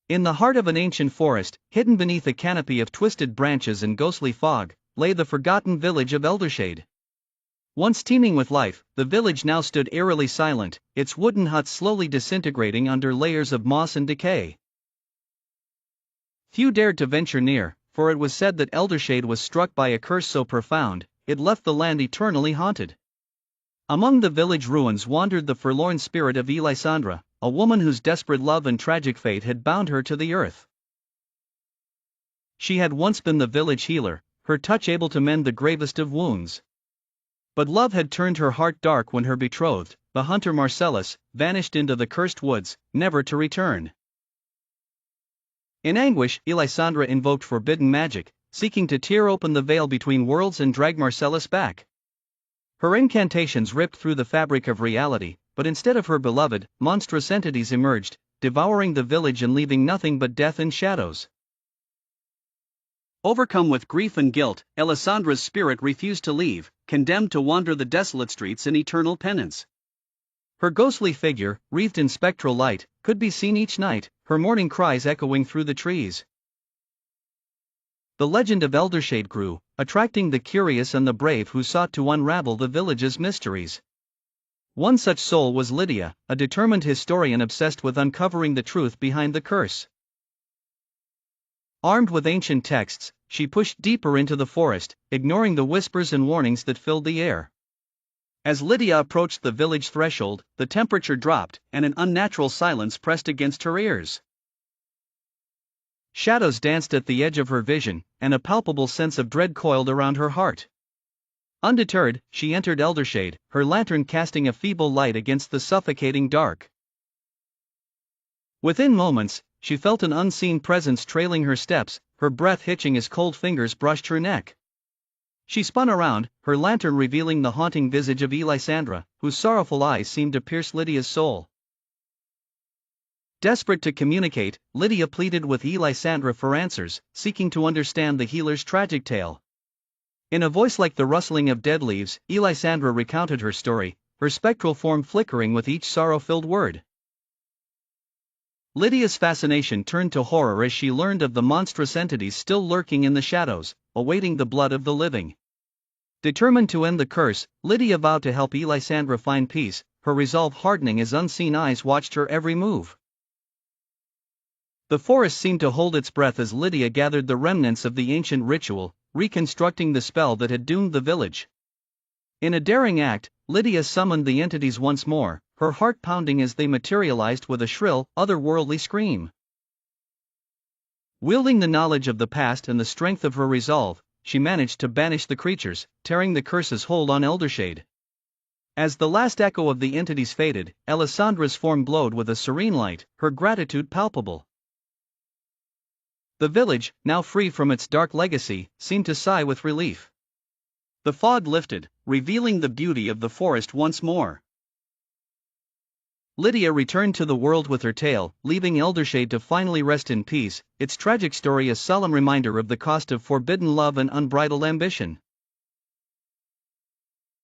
In the heart of an ancient forest, hidden beneath a canopy of twisted branches and ghostly fog, lay the forgotten village of Eldershade. Once teeming with life, the village now stood eerily silent, its wooden huts slowly disintegrating under layers of moss and decay. Few dared to venture near, for it was said that Eldershade was struck by a curse so profound, it left the land eternally haunted. Among the village ruins wandered the forlorn spirit of Elisandra, a woman whose desperate love and tragic fate had bound her to the earth. She had once been the village healer, her touch able to mend the gravest of wounds. But love had turned her heart dark when her betrothed, the hunter Marcellus, vanished into the cursed woods, never to return. In anguish, Elisandra invoked forbidden magic, seeking to tear open the veil between worlds and drag Marcellus back. Her incantations ripped through the fabric of reality, but instead of her beloved, monstrous entities emerged, devouring the village and leaving nothing but death and shadows. Overcome with grief and guilt, Elisandra's spirit refused to leave, condemned to wander the desolate streets in eternal penance. Her ghostly figure, wreathed in spectral light, could be seen each night, her mourning cries echoing through the trees. The legend of Eldershade grew, attracting the curious and the brave who sought to unravel the village's mysteries. One such soul was Lydia, a determined historian obsessed with uncovering the truth behind the curse. Armed with ancient texts, she pushed deeper into the forest, ignoring the whispers and warnings that filled the air. As Lydia approached the village threshold, the temperature dropped, and an unnatural silence pressed against her ears. Shadows danced at the edge of her vision, and a palpable sense of dread coiled around her heart. Undeterred, she entered Eldershade, her lantern casting a feeble light against the suffocating dark. Within moments, she felt an unseen presence trailing her steps, her breath hitching as cold fingers brushed her neck. She spun around, her lantern revealing the haunting visage of Elisandra, whose sorrowful eyes seemed to pierce Lydia's soul. Desperate to communicate, Lydia pleaded with Elisandra for answers, seeking to understand the healer's tragic tale. In a voice like the rustling of dead leaves, Elisandra recounted her story, her spectral form flickering with each sorrow-filled word. Lydia's fascination turned to horror as she learned of the monstrous entities still lurking in the shadows, awaiting the blood of the living. Determined to end the curse, Lydia vowed to help Elisandra find peace, her resolve hardening as unseen eyes watched her every move. The forest seemed to hold its breath as Lydia gathered the remnants of the ancient ritual, reconstructing the spell that had doomed the village. In a daring act, Lydia summoned the entities once more, her heart pounding as they materialized with a shrill, otherworldly scream. Wielding the knowledge of the past and the strength of her resolve, she managed to banish the creatures, tearing the curse's hold on Eldershade. As the last echo of the entities faded, Elisandra's form glowed with a serene light, her gratitude palpable. The village, now free from its dark legacy, seemed to sigh with relief. The fog lifted, revealing the beauty of the forest once more. Lydia returned to the world with her tale, leaving Eldershade to finally rest in peace, its tragic story a solemn reminder of the cost of forbidden love and unbridled ambition.